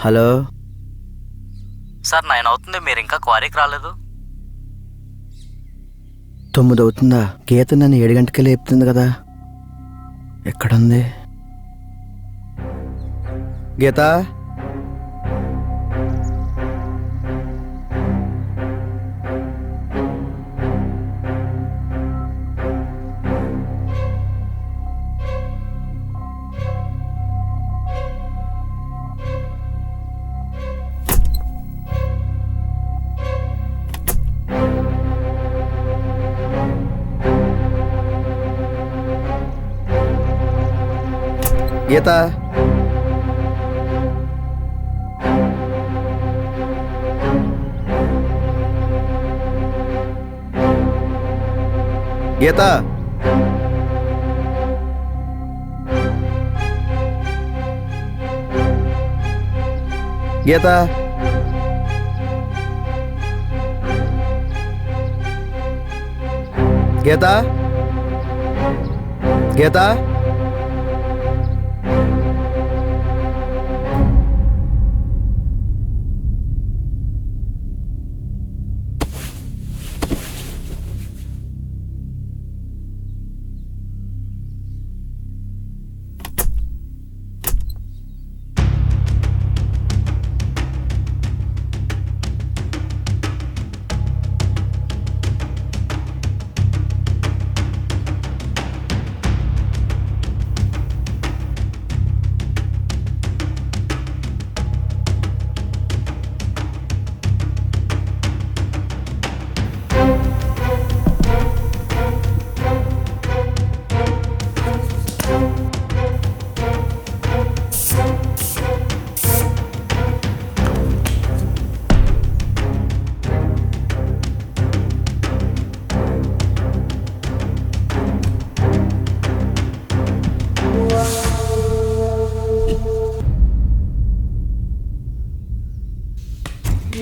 Hello sir 9 అవుతుంది, మీరు ఇంకా క్వారీకి రాలేదు. 9 అవుతుందా? గీత నన్ను 7 గంటకే లేపుతుంది కదా, ఎక్కడుంది గీత? గీత గీత గీత గీత గీత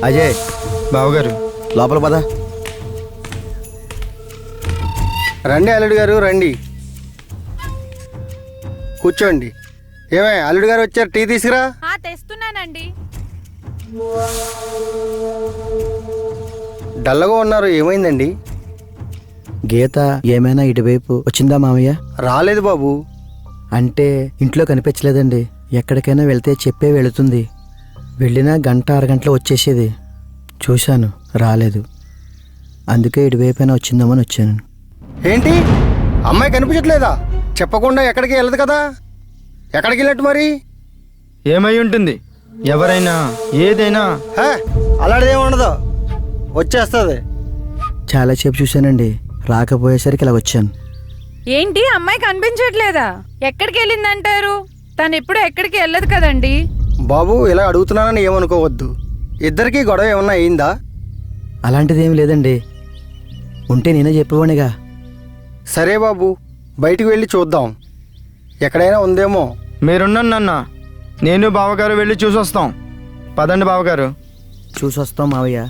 అజయ్ బావగారు లోపల పద. రండి అల్లుడు గారు, రండి కూర్చోండి. ఏమే అల్లుడు గారు వచ్చారు, టీ తీసుకురా. తెస్తున్నానండి. డల్లగా ఉన్నారు, ఏమైందండి? గీత ఏమైనా ఇటువైపు వచ్చిందా మామయ్య? రాలేదు బాబు. అంటే ఇంట్లో కనిపించలేదండి. ఎక్కడికైనా వెళ్తే చెప్పే వెళుతుంది. వెళ్ళినా గంట అరగంటలో వచ్చేసేది. చూశాను, రాలేదు. అందుకే ఇటువైపైనా వచ్చిందామని వచ్చాను. ఏంటి, అమ్మాయి కనిపించట్లేదా? చెప్పకుండా ఎక్కడికి వెళ్ళదు కదా, ఎక్కడికి వెళ్ళట్టు మరి? ఏమై ఉంటుంది? ఎవరైనా ఏదైనా అలాంటిది ఏముండదు, వచ్చేస్తుంది. చాలాసేపు చూశానండి, రాకపోయేసరికి ఇలా వచ్చాను. ఏంటి, అమ్మాయి కనిపించట్లేదా? ఎక్కడికి వెళ్ళిందంటారు? తను ఎప్పుడు ఎక్కడికి వెళ్ళదు కదండి. బాబు, ఇలా అడుగుతున్నానని ఏమనుకోవద్దు. ఇద్దరికి గొడవ ఏమన్నా అయిందా? అలాంటిదేం లేదండి, ఉంటే నేనే చెప్పేవాడిగా. సరే బాబు, బయటికి వెళ్ళి చూద్దాం, ఎక్కడైనా ఉందేమో. మీరున్నాను నాన్న, నేను బావగారు వెళ్ళి చూసొస్తాం. పదండి బావగారు. చూసొస్తాం మావయ్య.